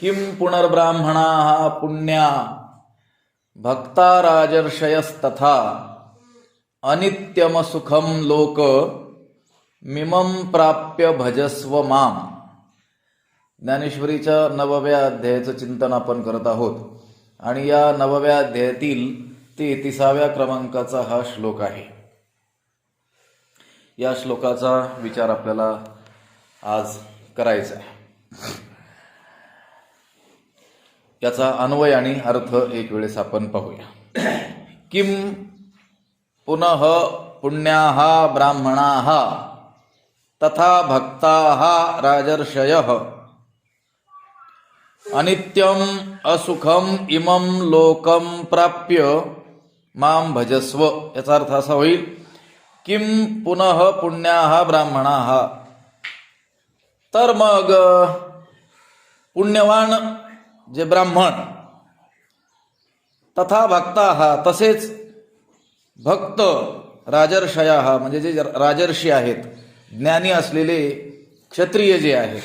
Kim पुनर्ब्राह्मणाः पुण्या भक्ता राजर्षयस्तथा अनित्यम सुखम लोक मिमम प्राप्य भजस्व माम. ज्ञानेश्वरीच्या 9व्या अध्यायाचं चिंतन आपण करत आहोत आणि या 9व्या अध्यायातील 33व्या क्रमांकाचा हा श्लोक आहे. या श्लोकाचा विचार आपल्याला आज करायचा आहे. याचा अन्वय आणि अर्थ एक वेळेस आपण पाहूया. किम पुनः पुण्याः ब्राह्मणाः तथा भक्ताः राजर्षयः अनित्यम असुखम इमं लोकम प्राप्य माम भजस्व. याचा अर्थ असा होईल, किम पुनः पुण्याः ब्राह्मणाः, तर मग पुण्यवान जे ब्राह्मण, तथा भक्ताः तसेच भक्त, राजर्षयाः म्हणजे जे राजर्षी आहेत, ज्ञानी असलेले क्षत्रिय जे आहेत.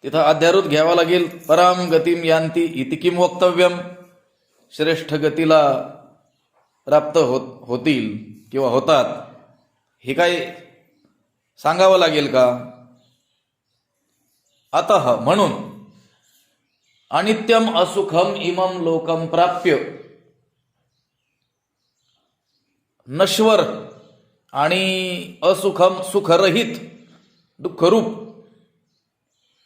तिथं अध्यारोध घ्यावा लागेल. पराम गतिम यांती इति किम वक्तव्यम, श्रेष्ठ गतीला प्राप्त होतील किंवा होतात हे काय सांगावं लागेल का. अतः म्हणून अनित्यम असुखम इमम लोकम प्राप्य, नश्वर आणि असुखम सुखरहित दुःखरूप,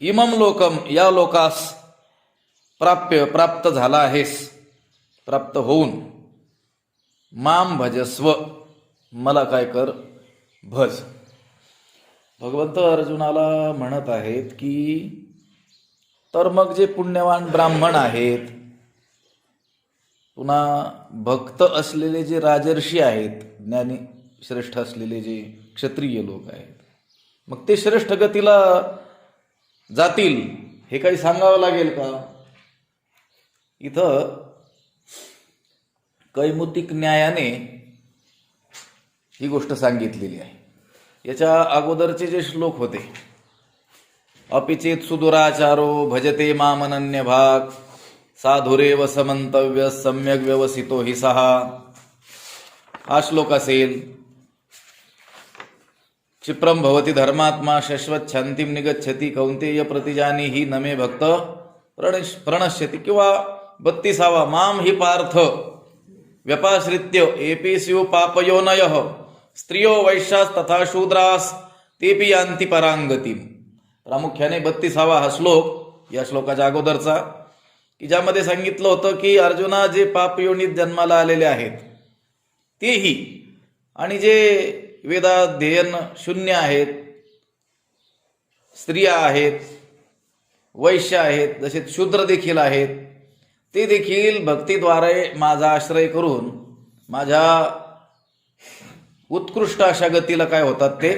इमम लोकम या लोकास प्राप्य प्राप्त झाला आहेस, प्राप्त होऊन, माम भजस्व मला काय कर भज. भगवंत अर्जुनाला म्हणत आहेत की तर मग जे पुण्यवान ब्राह्मण आहेत, पुन्हा भक्त असलेले जे राजर्षी आहेत, ज्ञानी श्रेष्ठ असलेले जे क्षत्रिय लोक आहेत, मग ते श्रेष्ठ गतीला जातील हे काही सांगावं लागेल का. इथं कैमुतिक न्यायाने ही गोष्ट सांगितलेली आहे. याच्या अगोदरचे जे श्लोक होते, अपिचेत सुदुराचारो भजते मामनन्य भाग साधुरेव समंतव्य सम्यक व्यवसितो हि सहा, हा श्लोक असेल. क्षिप्रम भवती धर्मात्मा शश्वत शांतिम निगच्छति कौंतेय प्रतिजानी ही नमे भक्त प्रणश्यति, किंवा 32वा माम हि पार्थ व्यपाश्रित्य एपेस्यु पापयोनयः स्त्रियो वैश्यास तथा शूद्रास तेपि यान्ति परांगतीम. प्रामुख्याने 32वा हा श्लोक या श्लोकाच्या अगोदरचा, की ज्यामध्ये सांगितलं होतं की अर्जुना जे पापयोनीत जन्माला आलेले आहेत तेही, आणि जे वेदाध्ययन शून्य आहेत, स्त्रिया आहेत, वैश्य आहेत, जसे शूद्र देखील आहेत, ते देखील भक्तीद्वारे माझा आश्रय करून माझ्या उत्कृष्ट अशा गतीला काय होतात, ते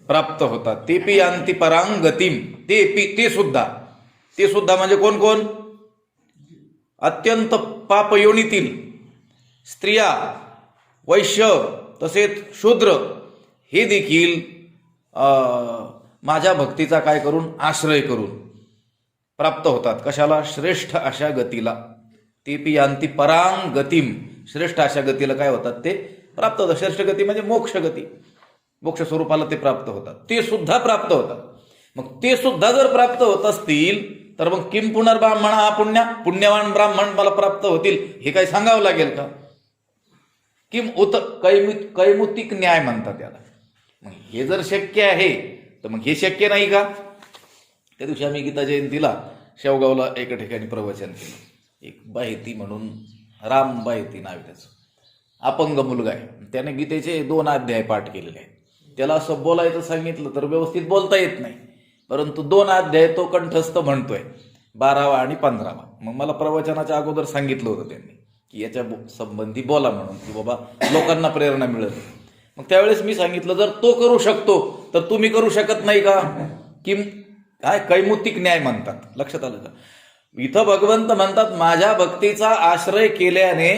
प्राप्त होतात. तेपि यान्ति परां गतिम, ते सुद्धा म्हणजे कोण कोण, अत्यंत पापयोनीतील स्त्रिया, वैश्य तसेच शूद्र हे देखील माझ्या भक्तीचा काय करून, आश्रय करून प्राप्त होतात. कशाला, श्रेष्ठ अशा गतीला. तेपि यान्ति परां गतिम, श्रेष्ठ अशा गतीला काय होतात, ते प्राप्त होतात. श्रेष्ठ गती म्हणजे मोक्ष गती, मोक्ष स्वरूपाला ते प्राप्त होतात, ते सुद्धा प्राप्त होतात. मग ते सुद्धा जर प्राप्त होत असतील तर मग किम पुनर्ब्राह्मण हा पुण्यवान ब्राह्मण मला प्राप्त होतील हे काही सांगावं लागेल का. किम उत कैमुतिक न्याय म्हणतात त्याला. मग हे जर शक्य आहे तर मग हे शक्य नाही का. त्या दिवशी आम्ही गीता जयंतीला शेवगावला एका ठिकाणी प्रवचन केलं. एक बाहेती म्हणून, राम बाहेती नाव आहे त्याचं, अपंग मुलगा आहे. त्याने गीतेचे 2 अध्याय पाठ केलेले आहेत. त्याला असं बोलायचं सांगितलं तर व्यवस्थित बोलता येत नाही, परंतु 2 अध्याय तो कंठस्थ म्हणतोय, 12वा आणि 15वा. मग मला प्रवचनाच्या अगोदर सांगितलं होतं त्यांनी की याच्या संबंधी बोला म्हणून, की बाबा लोकांना प्रेरणा मिळेल. मग त्यावेळेस मी सांगितलं, जर तो करू शकतो तर तुम्ही करू शकत नाही का. की काय कैमुतिक न्याय म्हणतात, लक्षात आलं का. इथं भगवंत म्हणतात, माझ्या भक्तीचा आश्रय केल्याने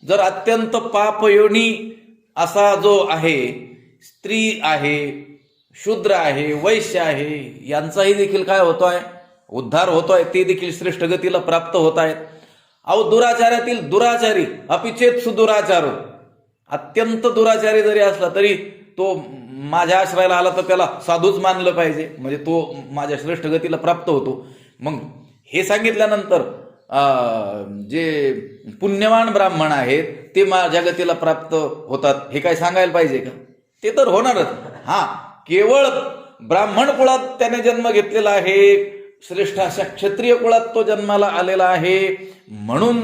जर अत्यंत पापयोनी असा जो आहे, स्त्री आहे, शूद्र आहे, वैश्य आहे, यांचाही देखील काय होतोय, उद्धार होतोय, ते देखील श्रेष्ठ गतीला प्राप्त होत आहेत. अहो, दुराचारातील दुराचारी अपिचेत सुदुराचारो, अत्यंत दुराचारी जरी असला तरी तो माझ्या आश्रयाला आला तर त्याला साधूच मानलं पाहिजे, म्हणजे तो माझ्या श्रेष्ठ गतीला प्राप्त होतो. मग हे सांगितल्यानंतर जे पुण्यवान ब्राह्मण आहेत ते माझ्या गतीला प्राप्त होतात, हे काय सांगायला पाहिजे का? ते तर होणारच. हा, केवळ ब्राह्मण कुळात त्याने जन्म घेतलेला आहे, श्रेष्ठ अशा क्षत्रिय कुळात तो जन्माला आलेला आहे, म्हणून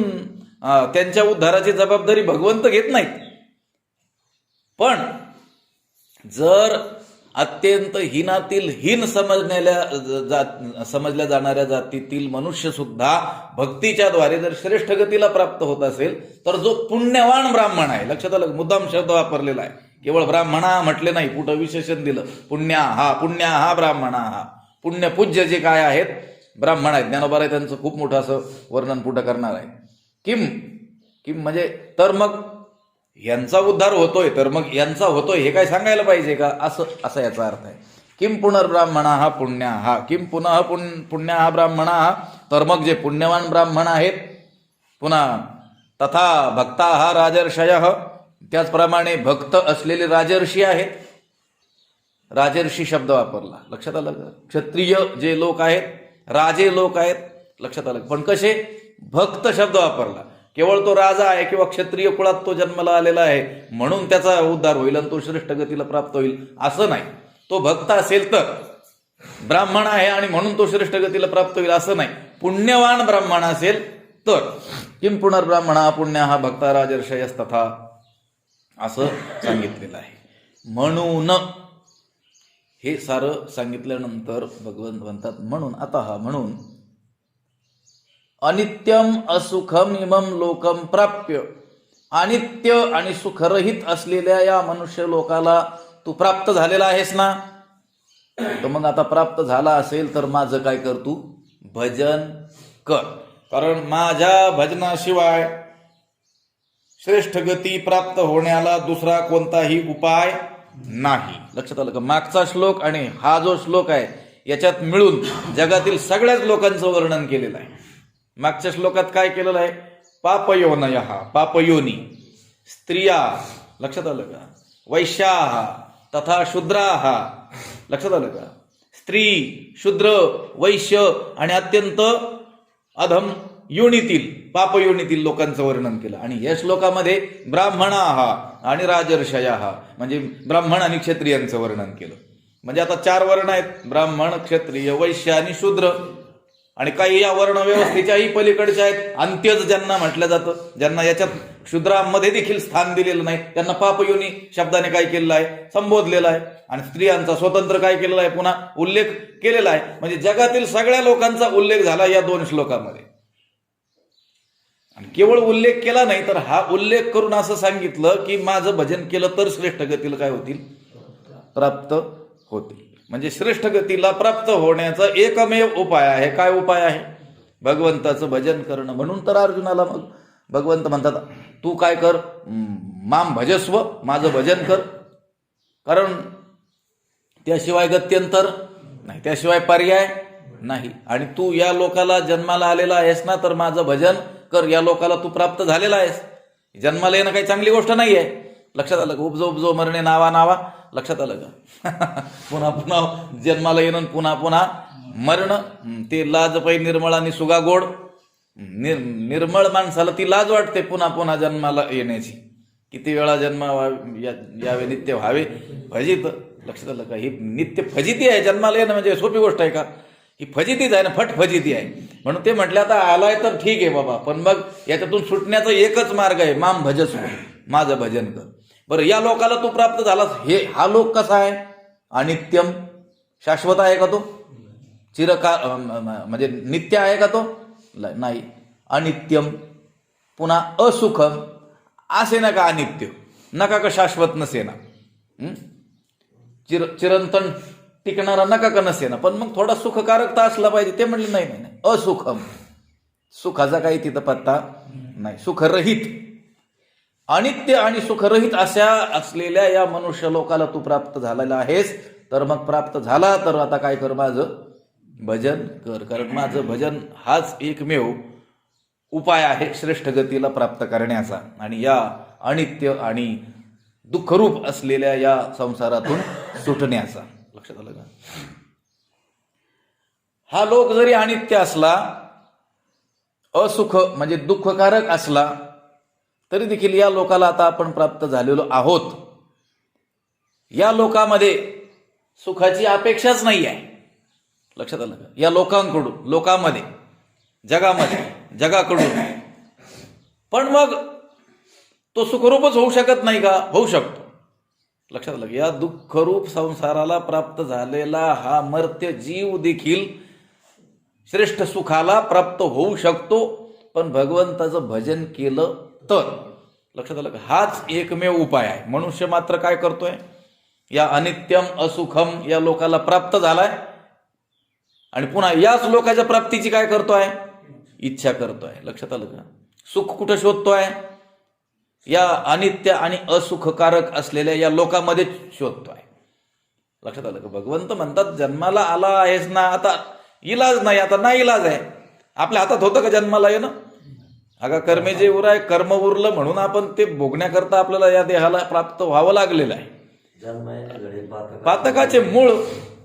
त्यांच्या उद्धाराची जबाबदारी भगवंत घेत नाहीत. पण जर अत्यंत हीनातील हीन समजल्या जाणाऱ्या जातीतील मनुष्य सुद्धा भक्तीच्या द्वारे जर श्रेष्ठ गतीला प्राप्त होत असेल, तर जो पुण्यवान ब्राह्मण आहे, लक्षात आलं, मुद्दाम शब्द वापरलेला आहे, केवळ ब्राह्मणा म्हटले नाही, कुठं विशेषण दिलं, पुण्या हा ब्राह्मणा हा, पुण्यपूज्य जे काय आहेत ब्राह्मण आहेत. ज्ञानोबा त्यांचं खूप मोठं असं वर्णन पुढं करणार आहे. किम म्हणजे तर मग यांचा उद्धार होतोय, तर मग यांचा होतोय हे काय सांगायला पाहिजे का? असं याचा अर्थ आहे. किम पुनर्ब्राह्मणा हा पुण्या हा, किम पुनः पुण्या हा ब्राह्मणा हा, तर मग जे पुण्यवान ब्राह्मण आहेत, पुन्हा तथा भक्ता हा राजर्षय, त्याचप्रमाणे भक्त असलेले राजर्षी आहेत. राजर्षी शब्द वापरला, लक्षात आलं का? क्षत्रिय जे लोक आहेत, राजे लोक आहेत, लक्षात आलं. पण कसे? भक्त शब्द वापरला. केवळ तो राजा आहे किंवा क्षत्रिय कुळात तो जन्माला आलेला आहे म्हणून त्याचा उद्धार होईल आणि तो श्रेष्ठ गतीला प्राप्त होईल, असं नाही. तो भक्त असेल तर, ब्राह्मण आहे आणि म्हणून तो श्रेष्ठ गतीला प्राप्त होईल असं नाही. पुण्यवान ब्राह्मण असेल तर, किम पुनर्ब्राह्मणा पुण्या हा भक्ता राजर्षयस तथा, असं सांगितलेलं आहे. म्हणून हे सारं सांगितल्यानंतर भगवंत म्हणतात म्हणून आता म्हणून अनित्यम असुखम इमम लोकम प्राप्य, अनित्य आणि सुखरहित असलेल्या या मनुष्य लोकाला तू प्राप्त झालेला आहेस ना. तर मग आता प्राप्त झाला असेल तर माझं काय कर, तू भजन कर. कारण माझ्या भजनाशिवाय श्रेष्ठ गती प्राप्त होण्याला दुसरा कोणताही उपाय नाही. लक्षात आलं का? मागचा श्लोक आणि हा जो श्लोक आहे याच्यात मिळून जगातील सगळ्याच लोकांचं वर्णन केलेलं आहे. मागच्या श्लोकात काय केलेलं आहे? पापयोनय, पापयोनी, स्त्रिया, लक्षात आलं का? वैश्या तथा शूद्रा, लक्षात आलं का? स्त्री, शूद्र, वैश्य आणि अत्यंत अधम योनीतील, पापयोनीतील लोकांचं वर्णन केलं. आणि या श्लोकामध्ये ब्राह्मणा आणि राजर्षया म्हणजे ब्राह्मण आणि क्षत्रियांचं वर्णन केलं. म्हणजे आता 4 वर्ण आहेत, ब्राह्मण, क्षत्रिय, वैश्य आणि शूद्र. आणि काही या वर्ण व्यवस्थेच्याही पलीकडच्या आहेत, अंत्यज ज्यांना म्हटलं जातं, ज्यांना याच्यात शूद्रांमध्ये देखील स्थान दिलेलं नाही, त्यांना पापयोनी शब्दाने काय केलेलं आहे? संबोधलेलं आहे. आणि स्त्रियांचा स्वतंत्र काय केलेला आहे? पुन्हा उल्लेख केलेला आहे. म्हणजे जगातील सगळ्या लोकांचा उल्लेख झाला या 2 श्लोकामध्ये. आणि केवळ उल्लेख केला नाही तर हा उल्लेख करून असं सांगितलं की माझं भजन केलं तर श्रेष्ठ गतीला काय होतील? प्राप्त होतील. म्हणजे श्रेष्ठ गतीला प्राप्त होण्याचा एकमेव उपाय आहे. काय उपाय आहे? भगवंताचं भजन करणं. म्हणून तर अर्जुनाला मग भगवंत म्हणतात तू काय कर, माम भजस्व, माझं भजन कर. कारण त्याशिवाय गत्यंतर नाही, त्याशिवाय पर्याय नाही. आणि तू या लोकाला जन्माला आलेला आहेस ना, तर माझं भजन कर. या लोकाला तू प्राप्त झालेला आहेस. जन्माला येणं काही चांगली गोष्ट नाही आहे. लक्षात आलं का? उपजो उपजो मरणे नावा, लक्षात आलं का? पुन्हा पुन्हा जन्माला येणं, पुन्हा पुन्हा मरण, ते लाज पै निर्मळ आणि सुगा गोड. निर्मळ माणसाला ती लाज वाटते पुन्हा पुन्हा जन्माला येण्याची. किती वेळा जन्म यावे, नित्य व्हावे फजित. लक्षात आलं का? ही नित्य फजिती आहे. जन्माला येणं म्हणजे सोपी गोष्ट आहे का? ही फजितीच आहे ना, फट फजिती आहे. म्हणून ते म्हटले आता आलाय तर ठीक आहे बाबा, पण मग याच्यातून सुटण्याचा एकच मार्ग आहे, माम भजस्व, माझं भजन कर. बरं, या लोकाला तू प्राप्त झालास. हा लोक कसा आहे? अनित्यम, शाश्वत आहे का तो? चिरकाल म्हणजे नित्य आहे का तो? नाही, अनित्यम. पुन्हा असुखम, असे ना का अनित्य, नका का शाश्वत नसे ना, चिरंतन टिकणारा नका का नसे ना, पण मग थोडा सुखकारकता असला पाहिजे. ते म्हणले नाही नाही नाही, असुखम, सुखाचा काही तिथं पत्ता नाही, सुखरहित. अनित्य आणि सुखरहित अशा असलेल्या या मनुष्य लोकाला तू प्राप्त झालेला आहेस, तर मग प्राप्त झाला तर आता काय कर, माझं भजन कर. कारण माझं भजन हाच एकमेव उपाय आहे श्रेष्ठ गतीला प्राप्त करण्याचा आणि या अनित्य आणि दुःखरूप असलेल्या या संसारातून सुटण्याचा. लक्षात आलं का? हा लोक जरी अनित्य असला, असुख म्हणजे दुःखकारक असला, तरी देखील या लोकाला आता आपण प्राप्त झालेलो आहोत. या लोकामध्ये सुखाची अपेक्षाच नाही आहे. लक्षात आलं का? या लोकांकडून, लोकांमध्ये, जगामध्ये, जगाकडून. पण मग तो सुखरूपच होऊ शकत नाही का? होऊ शकतो. लक्षात आलं. या दुःखरूप संसाराला प्राप्त झालेला हा मर्त्य जीव देखील श्रेष्ठ सुखाला प्राप्त होऊ शकतो, पण भगवंताचं भजन केलं तर. लक्षात आलं का? हाच एकमेव उपाय आहे. मनुष्य मात्र काय करतोय? या अनित्यम असुखम या लोकाला प्राप्त झालाय आणि पुन्हा याच लोकांच्या प्राप्तीची काय करतोय? इच्छा करतोय. लक्षात आलं का? सुख कुठं शोधतोय? या अनित्य आणि असुखकारक असलेल्या या लोकांमध्ये शोधतोय. लक्षात आलं का? भगवंत म्हणतात जन्माला आला आहेस ना, आता इलाज नाही, आता नाही इलाज आहे. आपल्या हातात होतं का जन्माला येणं? अगा कर्मे जे उर आहे, कर्म उरलं म्हणून आपण ते भोगण्याकरता आपल्याला या देहाला प्राप्त व्हावं लागलेलं आहे.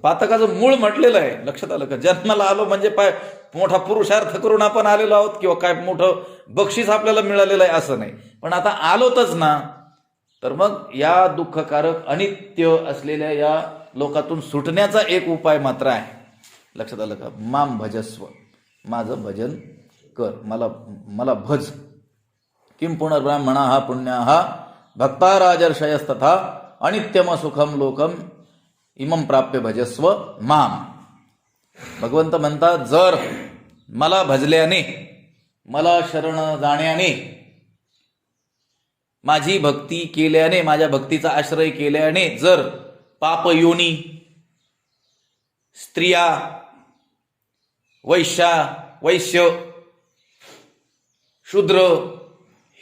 पातकाचं मूळ म्हटलेलं आहे. लक्षात आलं का? जन्माला आलो म्हणजे मोठा पुरुषार्थ करून आपण आलेलो आहोत किंवा काय मोठं बक्षीस आपल्याला मिळालेलं आहे असं नाही. पण आता आलोतच ना, तर मग या दुःखकारक अनित्य असलेल्या या लोकातून सुटण्याचा एक उपाय मात्र आहे. लक्षात आलं का? माम भजस्व, माझं भजन कर, मला भज. किम पुनर्ब्राह्मणा हा पुण्या हा भक्ता राजर्षयस्तथा अनित्यम सुखम लोकम इमम प्राप्य भजस्व माम. भगवंत म्हणतात जर मला भजल्याने, मला शरण जाण्याने, माझी भक्ती केल्याने, माझ्या भक्तीचा आश्रय केल्याने जर पापयोनी, स्त्रिया, वैश्य, शूद्र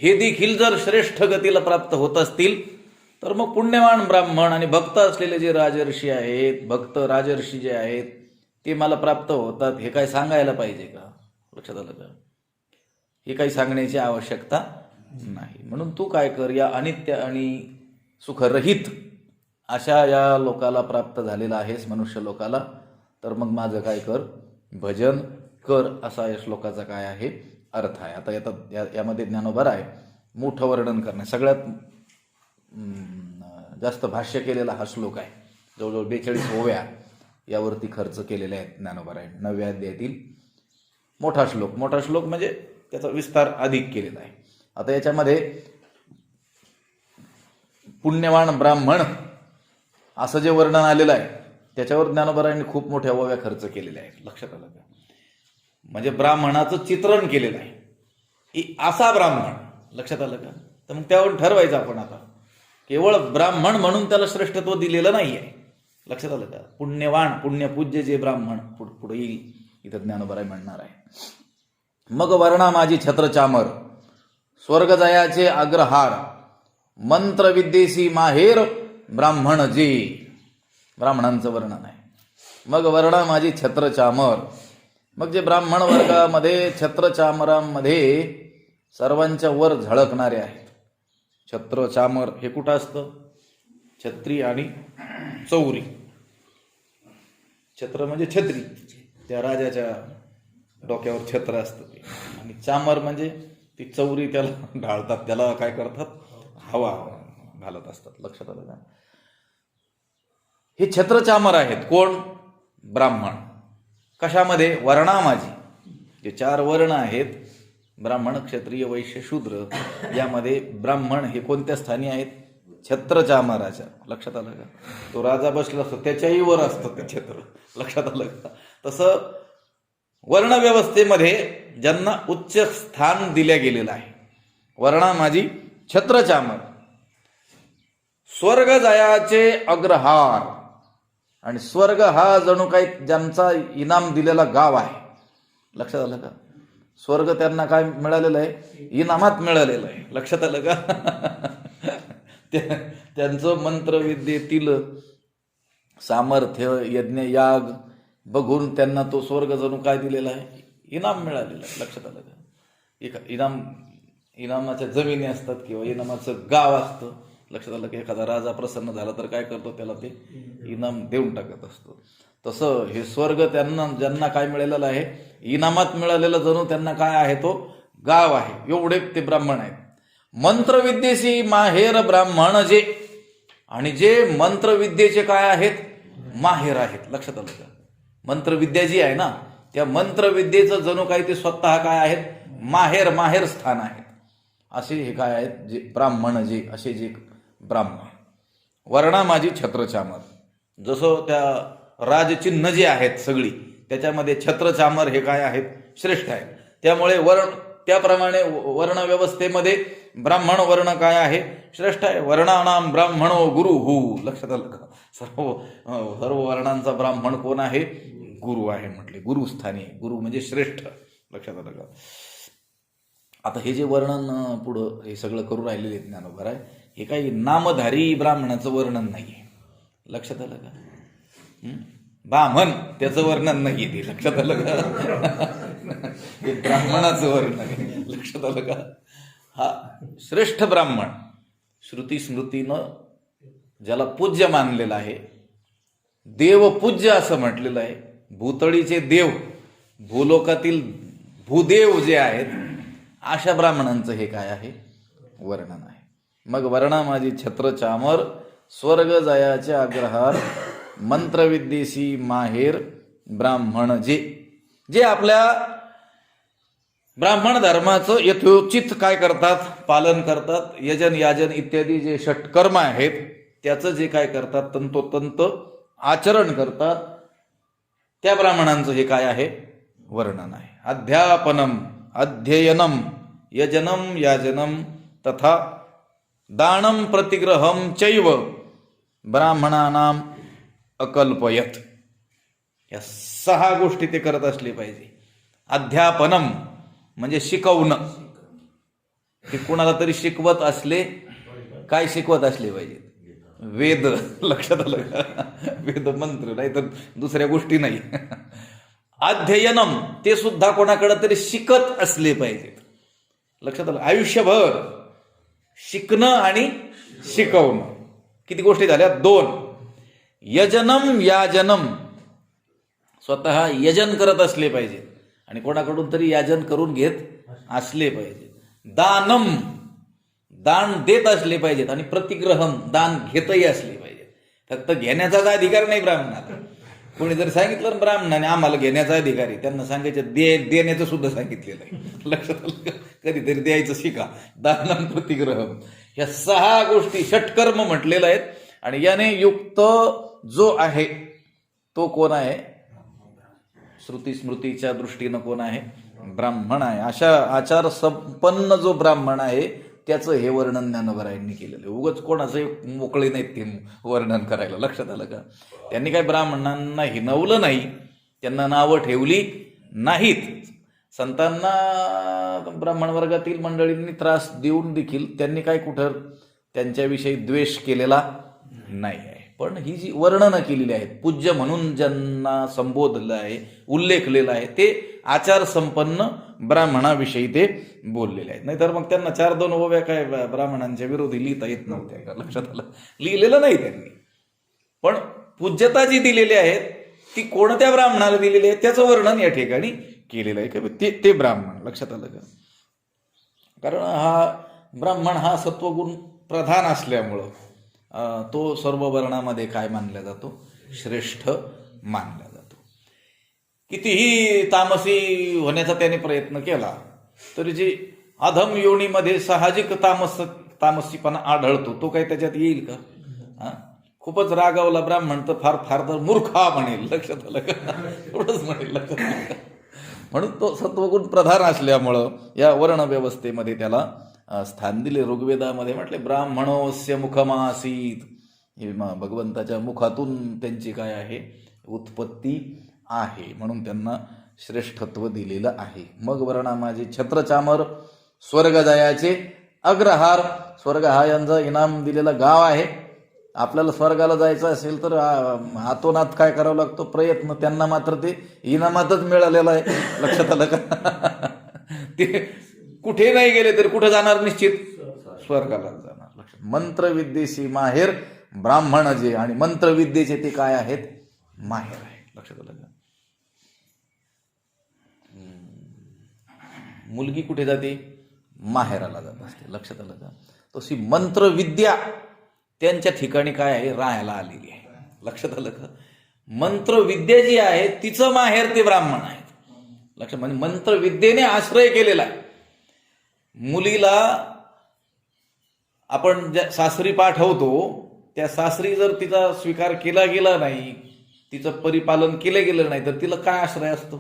हे देखील जर श्रेष्ठ गतीला प्राप्त होत असतील, तर मग पुण्यवान ब्राह्मण आणि भक्त असलेले जे राजर्षी आहेत, भक्त राजर्षी जे आहेत ते मला प्राप्त होतात. हे काय सांगायला पाहिजे का? लक्षात आलं का? हे काही सांगण्याची आवश्यकता नाही. म्हणून तू काय कर, या अनित्य आणि सुखरहित अशा या लोकाला प्राप्त झालेला आहेस, मनुष्य लोकाला, तर मग माझं काय कर, भजन कर, असा या श्लोकाचा काय आहे अर्थ आहे. आता यामध्ये ज्ञानोबा आहे मोठं वर्णन करणे. सगळ्यात जास्त भाष्य केलेला हा श्लोक आहे. जवळजवळ 42 ओव्या यावरती खर्च केलेल्या आहेत ज्ञानोबा आहे. 9व्या अध्यायातील मोठा श्लोक म्हणजे त्याचा विस्तार अधिक केलेला आहे. आता याच्यामध्ये पुण्यवान ब्राह्मण असं जे वर्णन आलेलं आहे त्याच्यावर ज्ञानोबारायांनी खूप मोठ्या ओव्या खर्च केलेल्या आहेत. लक्षात आलं का? म्हणजे ब्राह्मणाचं चित्रण केलेलं आहे. असा ब्राह्मण. लक्षात आलं का? तर मग त्यावर ठरवायचं आपण. आता केवळ ब्राह्मण म्हणून त्याला श्रेष्ठत्व दिलेलं नाही आहे. लक्षात आलं का? पुण्यवान, पुण्यपूज्य जे ब्राह्मण पुढे येईल, इथं ज्ञानोबराय म्हणणार आहे. मग वर्णा माझी छत्रचामर, स्वर्ग जयाचे अग्रहार, मंत्र विद्येसी माहेर ब्राह्मण जे. ब्राह्मणांचं वर्णन आहे. मग वर्णा माझी छत्रचामर. मग जे ब्राह्मण वर्गामध्ये छत्रचामरांमध्ये सर्वांच्या वर झळकणारे आहेत. छत्र चामर हे कुठं असतं? छत्री आणि चौरी. छत्र म्हणजे छत्री, त्या राजाच्या डोक्यावर छत्र असतं ते. आणि चामर म्हणजे ती चौरी, त्याला ढाळतात, त्याला काय करतात, हवा घालत असतात. लक्षात आलं का? हे छत्रचामर आहेत. कोण? ब्राह्मण. कशामध्ये? वर्णा माझी. जे 4 वर्ण आहेत, ब्राह्मण, क्षत्रिय, वैश्य, शूद्र, यामध्ये ब्राह्मण हे कोणत्या स्थानी आहेत? छत्रचामराच्या. लक्षात आलं का? तो राजा बसला असतो त्याच्याही वर असतं ते छत्र. लक्षात आलं का? तसं वर्णव्यवस्थेमध्ये ज्यांना उच्च स्थान दिल्या गेलेलं आहे. वर्णा माझी छत्रचामर, स्वर्ग जयाचे अग्रहार. आणि स्वर्ग हा जणू काही ज्यांचा इनाम दिलेला गाव आहे. लक्षात आलं का? स्वर्ग त्यांना काय मिळालेलं आहे? इनामात मिळालेलं आहे. लक्षात आलं का? त्यांचं मंत्रविद्येतील सामर्थ्य, यज्ञ, याग बघून त्यांना तो स्वर्ग जणू काय दिलेला आहे, इनाम मिळालेलं आहे. लक्षात आलं का? इनामाच्या जमिनी असतात किंवा इनामाचं गाव असतं. लक्षात आलं की एखादा राजा प्रसन्न झाला तर काय करतो, त्याला ते इनाम देऊन टाकत असतो. तसं हे स्वर्ग त्यांना ज्यांना काय मिळालेलं आहे, इनामात मिळालेलं जणू त्यांना काय आहे, तो गाव आहे. एवढे ते ब्राह्मण आहेत. मंत्रविद्येशी माहेर ब्राह्मण जे, आणि जे मंत्रविद्येचे काय आहेत, माहेर आहेत. लक्षात आलं का? मंत्रविद्या जी आहे ना, त्या मंत्रविद्येचं जणू काही ते स्वतः काय आहेत, माहेर स्थान आहेत. असे हे काय आहेत, जे ब्राह्मण जे, असे जे ब्राह्मण. वर्णा माझी छत्रचामर, जसं त्या राजचिन्ह जे आहेत सगळी, त्याच्यामध्ये छत्रचामर हे काय आहेत, श्रेष्ठ आहेत. त्यामुळे त्याप्रमाणे वर्ण व्यवस्थेमध्ये ब्राह्मण वर्ण काय आहे, श्रेष्ठ आहे. वर्णानाम ब्राह्मणो गुरु हु. लक्षात आलं का? सर्व वर्णांचा ब्राह्मण कोण आहे, गुरु आहे म्हटले. गुरुस्थानी, गुरु म्हणजे श्रेष्ठ. लक्षात आलं का? आता हे जे वर्णन पुढं हे सगळं करून राहिलेले ज्ञानोबा आहे, हे काही नामधारी ब्राह्मणाचं वर्णन नाहीये. लक्षात आलं का? ब्राह्मण त्याचं वर्णन नाहीये ते. लक्षात आलं का? हे ब्राह्मणाचं वर्णन आहे. लक्षात आलं का? हा श्रेष्ठ ब्राह्मण, श्रुती स्मृतीनं ज्याला पूज्य मानलेलं आहे, देवपूज्य असं म्हटलेलं आहे. भूतळीचे देव, भूलोकातील भूदेव जे आहेत, अशा ब्राह्मणांचं हे काय आहे, वर्णन आहे. मग वर्णा माझी छत्रचामर, स्वर्ग जायाचे अग्रहार, मंत्रविद्येशी माहेर ब्राह्मण जे, जे आपल्या ब्राह्मण धर्माचं यथोचित काय करतात, पालन करतात. यजन याजन इत्यादी जे षटकर्म आहेत त्याचं जे काय करतात, तंतोतंत आचरण करतात, त्या ब्राह्मणांचं हे काय आहे, वर्णन आहे. अध्यापनम, अध्ययनम, यजनम याजनम तथा दानम प्रतिग्रहम चैव ब्राह्मणानाम अकल्पयत. या 6 गोष्टी ते करत असले पाहिजे. अध्यापनम म्हणजे शिकवणं. ते कुणाला तरी शिकवत असले, काय शिकवत असले पाहिजे, वेद. लक्षात आलं का? वेद मंत्र, नाही तर दुसऱ्या गोष्टी नाही. अध्ययनम, ते सुद्धा कोणाकडे तरी शिकत असले पाहिजेत. लक्षात आलं? आयुष्यभर शिकणं आणि शिकवणं. किती गोष्टी झाल्या, 2. यजनम याजनम, स्वतः यजन करत असले पाहिजे आणि कोणाकडून तरी याजन करून घेत असले पाहिजे. दानम, दान देत असले पाहिजेत. आणि प्रतिग्रहम, दान घेतही असले पाहिजेत. फक्त घेण्याचाच अधिकार नाही ब्राह्मणाला. कोणी जर सांगितलं ना ब्राह्मणाने आम्हाला घेण्याचा अधिकार आहे, त्यांना सांगायचं देण्याचं सुद्धा सांगितलेलं आहे. लक्षात आलं? कधीतरी द्यायचं शिका. दानम प्रतिग्रहम, ह्या 6 गोष्टी षटकर्म म्हटलेलं आहेत. आणि याने युक्त जो आहे तो कोण आहे, श्रुती स्मृतीच्या दृष्टीनं कोण आहे, ब्राह्मण आहे. अशा आचार संपन्न जो ब्राह्मण आहे त्याचं हे वर्णन ज्ञानोबरायांनी केलेलं. उगाच कोणाचं मोकळे नाहीत ते वर्णन करायला. लक्षात आलं का? त्यांनी काय ब्राह्मणांना हिनवलं नाही, त्यांना नावं ठेवली नाहीत. संतांना, ब्राह्मण वर्गातील मंडळींनी त्रास देऊन देखील त्यांनी काय कुठं त्यांच्याविषयी द्वेष केलेला नाही आहे. पण ही जी वर्णनं केलेली आहेत, पूज्य म्हणून ज्यांना संबोधलं आहे, उल्लेखलेलं आहे, ते आचार संपन्न ब्राह्मणाविषयी ते बोललेले आहेत. नाहीतर मग त्यांना 4-2 ओव्या काय ब्राह्मणांच्या विरोधी लिहिता येत नव्हत्या. लक्षात आलं? लिहिलेलं नाही त्यांनी. पण पूज्यता जी दिलेली आहेत ती कोणत्या ब्राह्मणाला दिलेली आहे त्याचं वर्णन या ठिकाणी केलेलं आहे की ते ब्राह्मण. लक्षात आलं का? कारण हा ब्राह्मण हा सत्वगुण प्रधान असल्यामुळं तो सर्व वर्णामध्ये काय मानला जातो, श्रेष्ठ मानला जातो. कितीही तामसी होण्याचा त्याने प्रयत्न केला तरी जे अधम योनीमध्ये साहजिक तामसीपणा आढळतो तो काही त्याच्यात येईल का? खूपच रागावला ब्राह्मण तर फार तर मूर्खा म्हणेल. लक्षात आलं का? थोडंच म्हणेल. लक्षात आलं का? म्हणून तो सत्वगुण प्रधान असल्यामुळं या वर्ण व्यवस्थेमध्ये त्याला स्थान दिले. ऋग्वेदामध्ये म्हटले ब्राह्मणोस्य मुखमासीत, हे भगवंताच्या मुखातून त्यांची काय आहे, उत्पत्ती आहे. म्हणून त्यांना श्रेष्ठत्व दिलेलं आहे. मग वर्णा माझे छत्रचामर, स्वर्ग जायाचे अग्रहार, स्वर्ग हा यांचा इनाम दिलेला गाव आहे. आपल्याला स्वर्गाला जायचं असेल तर हातोनात काय करावं लागतो, प्रयत्न. त्यांना मात्र ते इनामातच मिळालेलं आहे. लक्षात आलं का? ते कुठे नाही गेले तरी कुठे जाणार, निश्चित स्वर्गाला जाणार. लक्षात. मंत्रविद्येशी माहेर ब्राह्मण जे, आणि मंत्रविद्येचे ते काय आहेत, माहेर आहे. लक्षात आलं का? मुलगी कुठे जाते, माहेराला जात असते. लक्षात आलं का? तशी मंत्रविद्या त्यांच्या ठिकाणी काय आहे, राहायला आलेली आहे. लक्षात आलं का? मंत्रविद्या जी आहे तिचं माहेर ते ब्राह्मण आहेत. लक्षात, म्हणजे मंत्रविद्येने आश्रय केलेला आहे. मुलीला आपण ज्या सासरी पाठवतो त्या सासरी जर तिचा स्वीकार केला गेला नाही, तिचं परिपालन केलं गेलं नाही, तर तिला काय आश्रय असतो,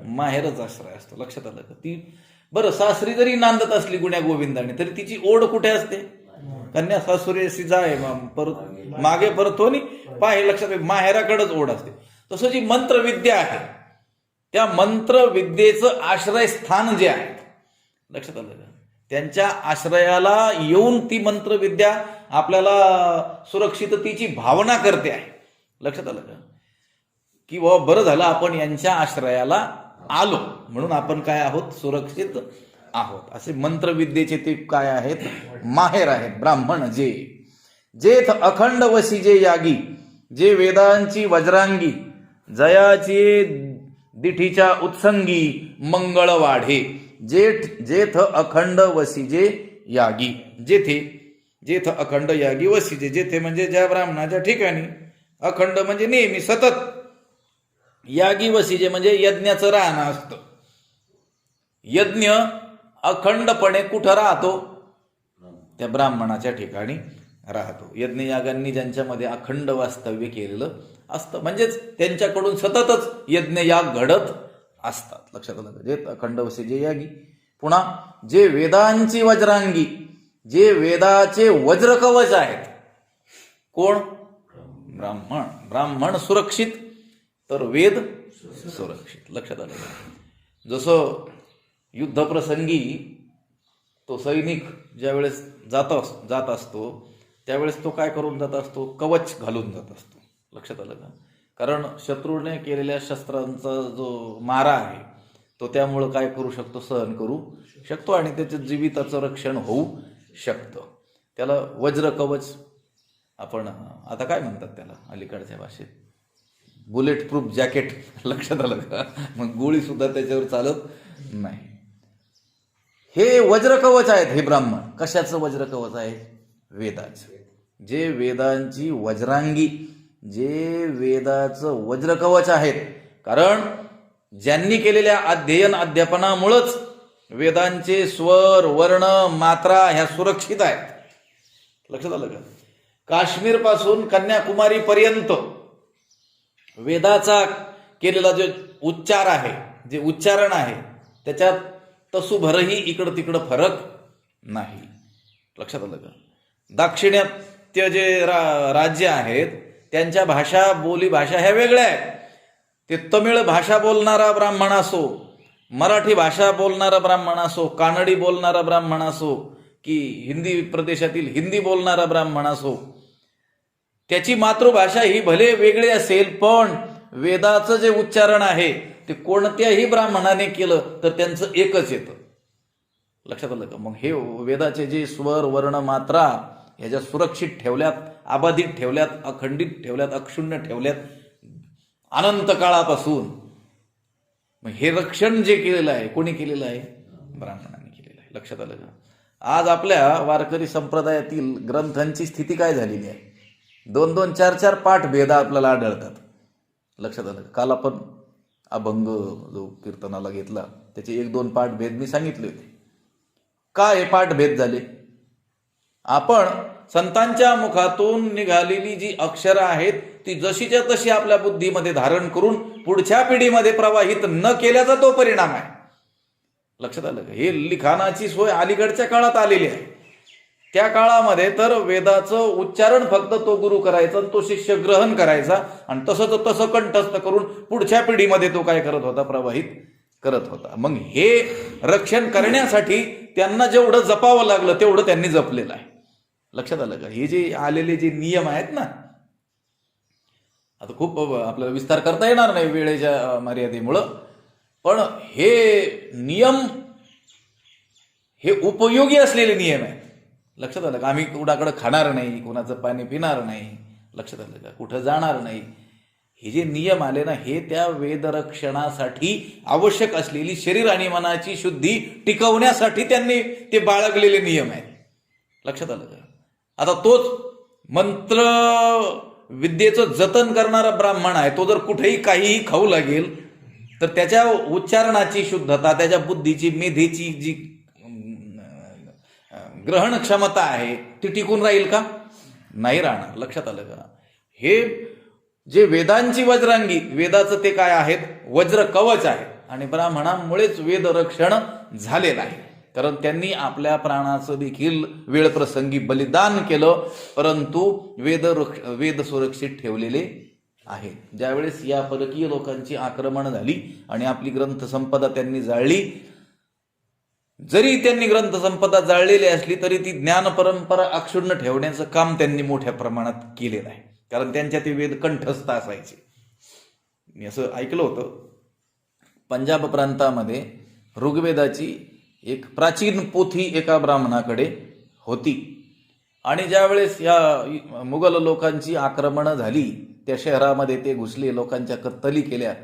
माहेरच आश्रय असतो. लक्षात आलं का? ती बरं सासरी जरी नांदत असली गुण्या गोविंदाने, तरी तिची ओढ कुठे असते, कन्या सासुरेशी जाय परत मागे परतो नि पाहे. लक्षात, माहेराकडेच ओढ असते. तसं जी मंत्रविद्या आहे त्या मंत्रविद्येचं आश्रयस्थान जे आहे, लक्षात आलं का, त्यांच्या आश्रयाला येऊन ती मंत्रविद्या आपल्याला सुरक्षिततेची भावना करते आहे. लक्षात आलं का? की बाबा बरं झालं आपण यांच्या आश्रयाला आलो, म्हणून आपण काय आहोत, सुरक्षित आहोत. असे मंत्रविद्येचे ते काय आहेत, माहेर आहेत. ब्राह्मण जे, जेथ अखंड वसी जे यागी, जे वेदांची वज्रांगी, जयाची दिठीच्या उत्संगी मंगळ वाढे. जेथ अखंड वसी जे यागी, जेथे, जेथ अखंड यागी वसी जे, जेथे म्हणजे ज्या ब्राह्मणाच्या ठिकाणी, अखंड म्हणजे नेहमी सतत, यागी वसीजे म्हणजे यज्ञाचं राहणं असतं. यज्ञ अखंडपणे कुठं राहतो, त्या ब्राह्मणाच्या ठिकाणी राहतो. यज्ञ यागांनी ज्यांच्यामध्ये अखंड वास्तव्य केलेलं असतं, म्हणजेच त्यांच्याकडून सततच यज्ञ याग घडत असतात. लक्षात आलं. जे अखंड वसीजे यागी. पुन्हा जे वेदांची वज्रांगी, जे वेदाचे वज्रकवच आहेत. कोण, ब्राह्मण. ब्राह्मण सुरक्षित तर वेद सुरक्षित. लक्षात आलं. जसं युद्धप्रसंगी तो सैनिक ज्यावेळेस जात असतो त्यावेळेस तो काय करून जात असतो, कवच घालून जात असतो. लक्षात आलं का? कारण शत्रूने केलेल्या शस्त्रांचा जो मारा आहे तो त्यामुळं काय करू शकतो, सहन करू शकतो आणि त्याच्या जीविताचं रक्षण होऊ शकतं. त्याला वज्र कवच, आपण आता काय म्हणतात त्याला अलीकडच्या भाषेत, बुलेट प्रूफ जॅकेट. लक्षात आलं का? मग गोळी सुद्धा त्याच्यावर चालत नाही. हे वज्रकवच आहेत. हे ब्राह्मण कशाचं वज्रकवच आहे, वेदाचं. जे वेदांची वज्रांगी, जे वेदाचं वज्रकवच आहेत. कारण ज्यांनी केलेल्या अध्ययन अध्यापनामुळंच वेदांचे स्वर वर्ण मात्रा ह्या सुरक्षित आहेत. लक्षात आलं का? काश्मीर पासून कन्याकुमारी पर्यंत वेदाचा केलेला जो उच्चार आहे, जे उच्चारण आहे, त्याच्यात तसूभरही इकडं तिकडं फरक नाही. लक्षात आलं का? दाक्षिणात्य जे राज्य आहेत त्यांच्या भाषा, बोली भाषा ह्या वेगळ्या आहेत. ते तमिळ भाषा बोलणारा ब्राह्मण असो, मराठी भाषा बोलणारा ब्राह्मण असो, कानडी बोलणारा ब्राह्मण असो, की हिंदी प्रदेशातील हिंदी बोलणारा ब्राह्मण असो, त्याची मातृभाषा ही भले वेगळी असेल, पण वेदाचं जे उच्चारण आहे ते कोणत्याही ब्राह्मणाने केलं तर त्यांचं एकच येतं. लक्षात आलं का? मग हे वेदाचे जे स्वर वर्ण मात्रा ह्याच्या सुरक्षित ठेवल्यात, अबाधित ठेवल्यात, अखंडित ठेवल्यात, अक्षुण्य ठेवल्यात अनंत काळापासून. मग हे रक्षण जे केलेलं आहे, कोणी केलेलं आहे, ब्राह्मणाने केलेलं आहे. लक्षात आलं का? आज आपल्या वारकरी संप्रदायातील ग्रंथांची स्थिती काय झालेली आहे, 2-2, 4-4 पाठ भेद आपल्याला आढळतात. लक्षात आलं. काल आपण अभंग जो कीर्तनाला घेतला त्याचे 1-2 पाठ भेद मी सांगितले होते. काय हे पाठ भेद झाले? आपण संतांच्या मुखातून निघालेली जी अक्षरं आहेत ती जशीच्या तशी आपल्या बुद्धीमध्ये धारण करून पुढच्या पिढीमध्ये प्रवाहित न केल्याचा तो परिणाम आहे. लक्षात आलं का? हे लिखाणाची सोय अलीकडच्या काळात आलेली आहे. त्या काळामध्ये तर वेदाचं उच्चारण फक्त तो गुरु करायचा, तो शिष्य ग्रहण करायचा आणि तसं कंठस्थ करून पुढच्या पिढीमध्ये तो काय करत होता, प्रवाहित करत होता. मग हे रक्षण करण्यासाठी त्यांना जेवढं जपावं लागलं तेवढं त्यांनी जपलेलं आहे. लक्षात आलं का? हे जे आलेले जे नियम आहेत ना, आता खूप आपल्याला विस्तार करता येणार नाही वेळेच्या मर्यादेमुळं, पण हे नियम हे उपयोगी असलेले नियम आहेत. लक्षात आलं का? आम्ही कुणाकडे खाणार नाही, कुणाचं पाणी पिणार नाही, लक्षात आलं का? कुठं जाणार नाही. हे जे नियम आले ना, हे त्या वेदरक्षणासाठी आवश्यक असलेली शरीर आणि मनाची शुद्धी टिकवण्यासाठी त्यांनी ते बाळगलेले नियम आहेत. लक्षात आलं का? आता तोच मंत्र विद्येचं जतन करणारा ब्राह्मण आहे, तो जर कुठेही काहीही खाऊ लागेल तर त्याच्या उच्चारणाची शुद्धता, त्याच्या बुद्धीची, मेधेची जी ग्रहण क्षमता आहे ती टिकून राहील का? नाही राहणार. लक्षात आलं का? हे जे वेदांची वज्रांगी, वेदाचं ते काय आहेत? वज्र कवच आहे. आणि ब्राह्मणांमुळेच वेदरक्षण झालेलं आहे, कारण त्यांनी आपल्या प्राणाचं देखील वेळप्रसंगी बलिदान केलं, परंतु वेद सुरक्षित ठेवलेले आहेत. ज्यावेळेस या परकीय लोकांची आक्रमण झाली आणि आपली ग्रंथसंपदा त्यांनी जाळली, जरी त्यांनी ग्रंथसंपदा जाळलेली असली तरी ती ज्ञान परंपरा अक्षुण्ण ठेवण्याचं काम त्यांनी मोठ्या प्रमाणात केलेलं आहे, कारण त्यांच्या ते वेद कंठस्थ असायचे. मी असं ऐकलं होतं, पंजाब प्रांतामध्ये ऋग्वेदाची एक प्राचीन पोथी एका ब्राह्मणाकडे होती, आणि ज्यावेळेस या मुघल लोकांची आक्रमणं झाली, त्या शहरामध्ये ते घुसले, लोकांच्या कत्तली केल्या,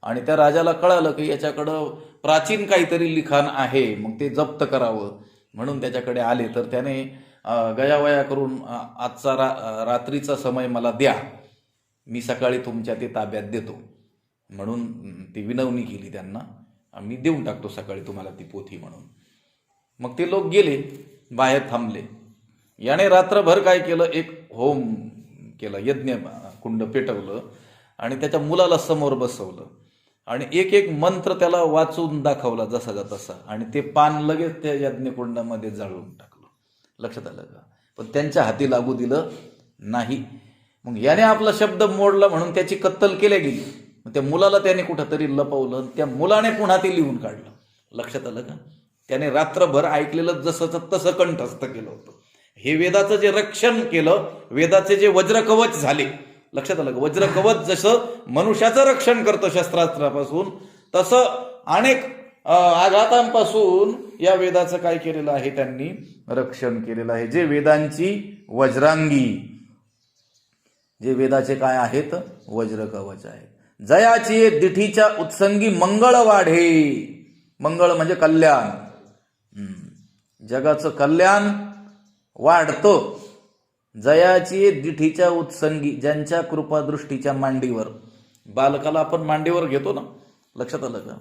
आणि त्या राजाला कळालं की याच्याकडं प्राचीन काहीतरी लिखाण आहे, मग ते जप्त करावं म्हणून त्याच्याकडे आले. तर त्याने गयावया करून आजचा रात्रीचा समय मला द्या, मी सकाळी तुमच्या ते ताब्यात देतो म्हणून ती विनवणी केली त्यांना, आम्ही देऊन टाकतो सकाळी तुम्हाला ती पोथी म्हणून. मग ते लोक गेले, बाहेर थांबले. याने रात्रभर काय केलं? एक होम केलं, यज्ञ कुंड पेटवलं आणि त्याच्या मुलाला समोर बसवलं आणि एक एक मंत्र त्याला वाचून दाखवला जसाचा तसा, आणि ते पान लगेच त्या यज्ञकुंडामध्ये जाळून टाकलं. लक्षात आलं का? पण त्यांच्या हाती लागू दिलं नाही. मग याने आपला शब्द मोडला म्हणून त्याची कत्तल केल्या गेली. मग त्या मुलाला त्याने कुठंतरी लपवलं, त्या मुलाने पुन्हा ते लिहून काढलं. लक्षात आलं का? त्याने रात्रभर ऐकलेलं जसंच तसं कंठस्थ केलं होतं. हे वेदाचं जे रक्षण केलं, वेदाचे जे वज्रकवच झाले. लक्षात आलं का? वज्रकवच जसं मनुष्याचं रक्षण करतं शस्त्रास्त्रापासून, तसं अनेक आघातांपासून या वेदाचं काय केलेलं आहे? त्यांनी रक्षण केलेलं आहे. जे वेदांची वज्रांगी, जे वेदाचे काय आहेत? वज्रकवच आहेत. जयाची दिठीच्या उत्संगी मंगळ वाढे. मंगळ म्हणजे कल्याण, जगाचं कल्याण वाढतं. जयाची दिठीच्या उत्संगी, ज्यांच्या कृपादृष्टीच्या मांडीवर. बालकाला आपण मांडीवर घेतो ना, लक्षात आलं का?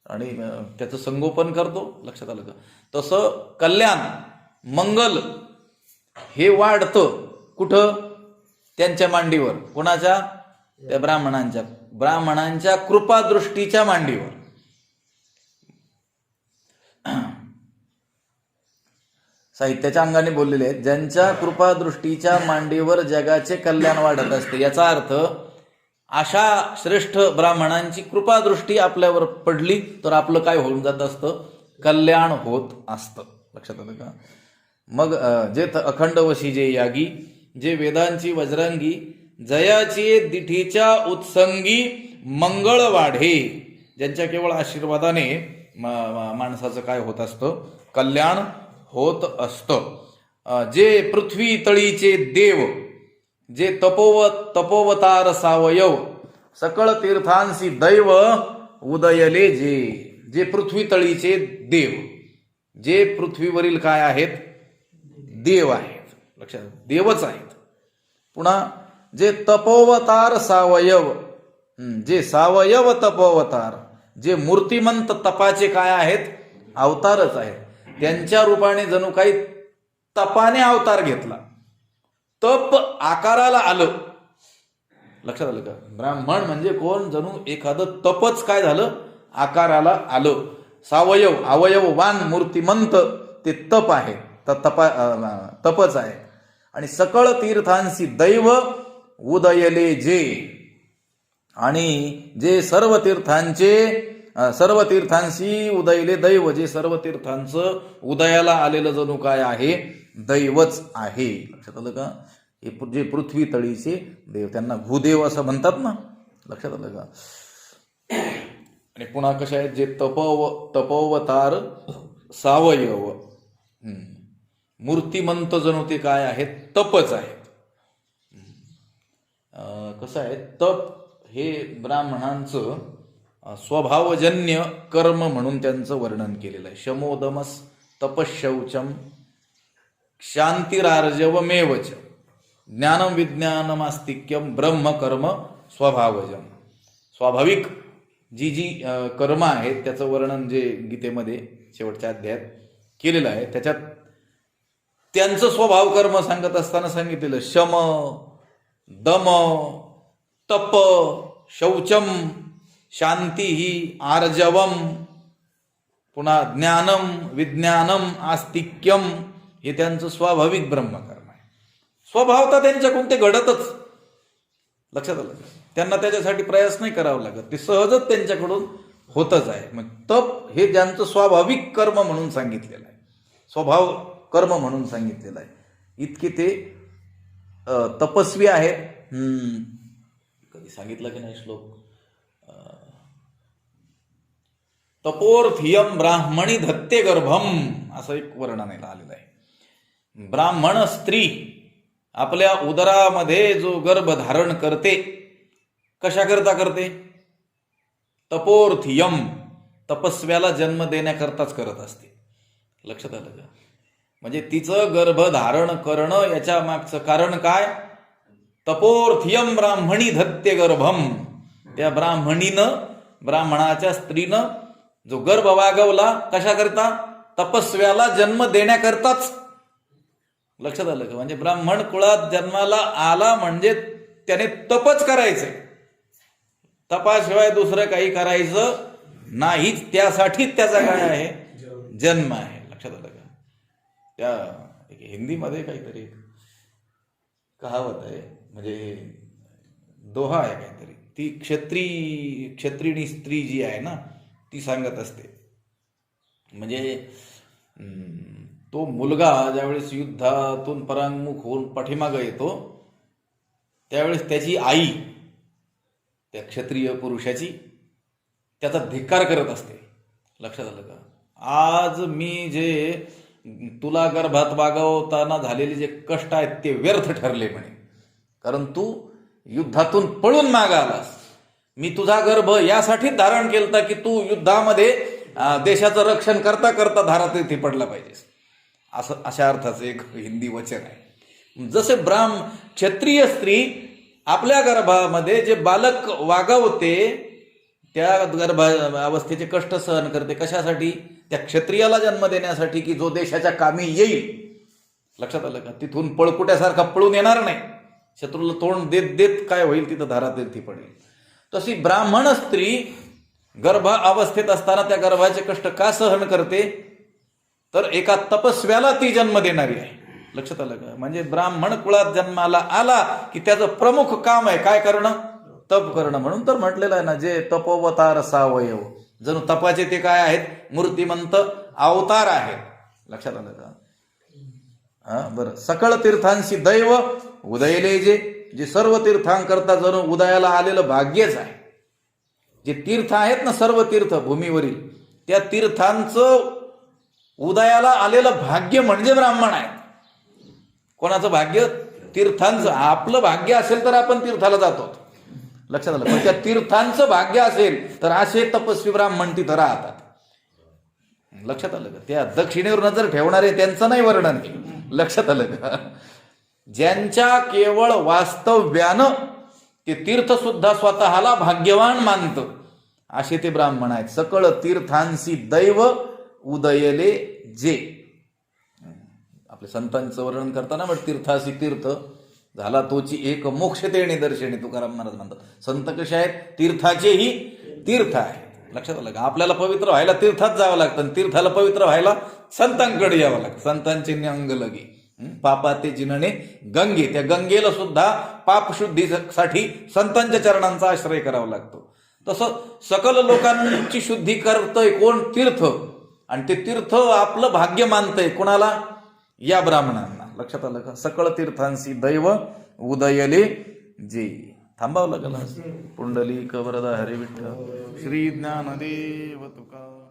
आणि त्याचं संगोपन करतो, लक्षात आलं का? तसं कल्याण, मंगल हे वाढतं कुठं? त्यांच्या मांडीवर. कोणाच्या? त्या ब्राह्मणांच्या. ब्राह्मणांच्या कृपादृष्टीच्या मांडीवर. साहित्याच्या अंगाने बोललेले आहेत, ज्यांच्या कृपादृष्टीच्या मांडीवर जगाचे कल्याण वाढत असते. याचा अर्थ अशा श्रेष्ठ ब्राह्मणांची कृपादृष्टी आपल्यावर पडली तर आपलं काय होऊन जात असतं? कल्याण होत असतं. लक्षात आलं का? मग जे अखंड वशी जे यागी, जे वेदांची वज्रांगी, जयाची दिठीच्या उत्संगी मंगळ वाढे, ज्यांच्या केवळ आशीर्वादाने माणसाचं काय होत असतं? कल्याण होत असतं. जे पृथ्वी तळीचे देव, जे तपोवतार सावयव, सकळ तीर्थांसी दैव उदयले जे. जे पृथ्वी तळीचे देव, जे पृथ्वीवरील काय आहेत? देव आहेत. लक्षात, देवच आहेत. पुन्हा जे तपोवतार सावयव, जे सावयव तपोवतार, जे मूर्तिमंत तपाचे काय आहेत? अवतारच आहेत. त्यांच्या रूपाने जणू काही तपाने अवतार घेतला, तप आकाराला आलं. लक्षात आलं का? ब्राह्मण म्हणजे कोण? जणू एखादं तपच काय झालं? आकाराला आलं. सावयव, अवयववान, मूर्तिमंत ते तप आहे, तपच आहे. आणि सकळ तीर्थांसी दैव उदयले जे, आणि जे सर्व तीर्थांचे सर्व तीर्थांशी उदयले दैव, जे सर्व तीर्थांचं उदयाला आलेलं जणू काय आहे दैवच आहे. लक्षात आलं का? हे जे पृथ्वी तळीचे देव, त्यांना भूदेव असं म्हणतात ना. लक्षात आलं का? आणि पुन्हा कशा आहेत, जे तपोवतार सावयव मूर्तिमंत जणू ते काय आहेत, तपच आहेत. कसं आहे, तप हे ब्राह्मणांचं स्वभावजन्य कर्म म्हणून त्यांचं वर्णन केलेलं आहे. शमोदमस तपशौचम शांतिरार्जवमेवच ज्ञानम विज्ञानमास्तिक्यम ब्रह्मकर्म स्वभावजम. स्वाभाविक जी कर्म आहेत त्याचं वर्णन जे गीतेमध्ये शेवटच्या अध्यायात केलेलं आहे, त्याच्यात त्यांचं स्वभाव कर्म सांगत असताना सांगितलेलं शम, दम, तप, शौचम, शांती ही आर्जवम, पुन्हा ज्ञानम विज्ञानम आस्तिक्यम, हे त्यांचं स्वाभाविक ब्रह्मकर्म आहे. स्वभावता त्यांच्याकडून ते घडतच. लक्षात आलं? त्यांना त्याच्यासाठी प्रयास नाही करावा लागत, ते सहजच त्यांच्याकडून होतच आहे. मग तप हे ज्यांचं स्वाभाविक कर्म म्हणून सांगितलेलं आहे, स्वभाव कर्म म्हणून सांगितलेलं आहे. इतके ते तपस्वी आहेत. कधी सांगितलं की नाही श्लोक, तपोर्थियम ब्राह्मणी धत्ते गर्भम, असं एक वर्णनाला आलेलं आहे. ब्राह्मण स्त्री आपल्या उदरामध्ये जो गर्भ धारण करते, कशा करता करते? तपोर्थियम, तपस्व्याला जन्म देण्याकरताच करत असते. लक्षात आलं का? म्हणजे तिचं गर्भ धारण करणं याच्या मागचं कारण काय? तपोर्थियम ब्राह्मणी धत्ते गर्भम, त्या ब्राह्मणाच्या स्त्रीनं जो गर्भ वागवला, कशा करता? तपस्व्याला जन्म देण्याकरताच. लक्षात आलं का? म्हणजे ब्राह्मण कुळात जन्माला आला म्हणजे त्याने तपच करायचंय, तपाशिवाय दुसरं काही करायचं नाहीच. त्यासाठीच त्याचा काय आहे, जन्म आहे. लक्षात आलं का? त्या हिंदीमध्ये काहीतरी कहावत आहे, म्हणजे दोहा आहे काहीतरी, ती क्षत्रिणी स्त्री जी आहे ना, ती सांगत असते. म्हणजे तो मुलगा ज्यावेळेस युद्धातून परांगमुख होऊन पाठीमागं येतो, त्यावेळेस त्याची आई, त्या क्षत्रिय पुरुषाची, त्याचा धिक्कार करत असते. लक्षात आलं का? आज मी जे तुला गर्भात वागवताना झालेले जे कष्ट आहेत ते व्यर्थ ठरले म्हणे, कारण तू युद्धातून पळून मागे आलास. मी तुझा गर्भ यासाठी धारण केलता की तू युद्धामध्ये देशाचं रक्षण करता करता धारातीर्थी पडला पाहिजेस, असं अशा अर्थाचं एक हिंदी वचन आहे. जसे क्षत्रिय स्त्री आपल्या गर्भामध्ये जे बालक वागवते, त्या गर्भावस्थेचे कष्ट सहन करते, कशासाठी? त्या क्षत्रियाला जन्म देण्यासाठी, की जो देशाच्या कामी येईल. लक्षात आलं का? तिथून पळकुट्यासारखा पळून येणार नाही, शत्रूला तोंड देत देत काय होईल, तिथं धारातीर्थी पडेल. तशी ब्राह्मण स्त्री गर्भ अवस्थेत असताना त्या गर्भाचे कष्ट का सहन करते? तर एका तपस्व्याला ती जन्म देणारी आहे. लक्षात आलं का? म्हणजे ब्राह्मण कुळात जन्माला आला की त्याचं प्रमुख काम आहे काय करणं? तप करणं. म्हणून तर म्हटलेलं आहे ना, जे तपोवतार सावयव, जणू तपाचे ते काय आहेत? मूर्तिमंत अवतार आहेत. लक्षात आलं का? बरं. सकळ तीर्थांशी दैव उदयले, जे सर्व तीर्थांकरता जणू उदयाला आलेलं भाग्यच आहे. जे तीर्थ आहेत ना, सर्व तीर्थ भूमीवरील, त्या तीर्थांचं उदयाला आलेलं भाग्य म्हणजे ब्राह्मण आहे. कोणाचं भाग्य? तीर्थांचं. आपलं भाग्य असेल तर आपण तीर्थाला जातो. लक्षात आलं. पण त्या तीर्थांचं भाग्य असेल तर असे तपस्वी ब्राह्मण तिथं राहतात. लक्षात आलं का? त्या दक्षिणेवर नजर ठेवणारे त्यांचं नाही वर्णन. लक्षात आलं का? ज्यांच्या केवळ वास्तव्यानं ते तीर्थ सुद्धा स्वतःला भाग्यवान मानतं, असे ते ब्राह्मण आहेत. सकळ तीर्थांशी दैव उदयले जे. आपल्या संतांचं वर्णन करताना मग तीर्थाशी तीर्थ झाला तोची एक मोक्ष तेणे दर्शने, तुकाराम महाराज म्हणतात. संत कसे आहेत? तीर्थाचेही तीर्थ आहेत. लक्षात आलं का? आपल्याला पवित्र व्हायला तीर्थात जावं लागतं, तीर्थाला पवित्र व्हायला संतांकडे यावं लागतं. संतांचे अंग लगे पापा ते जिनणे गंगे, त्या गंगेला सुद्धा पापशुद्धीसाठी संतांच्या चरणांचा आश्रय करावा लागतो. तसं सकल लोकांची शुद्धी करतय कोण? तीर्थ. आणि ते तीर्थ आपलं भाग्य मानतंय कोणाला? या ब्राह्मणांना. लक्षात आलं का? सकळ तीर्थांशी दैव उदयले जे. थांबावं लागलं. पुंडलिक वरदा हरी विठ्ठल श्री ज्ञानदेव तुका.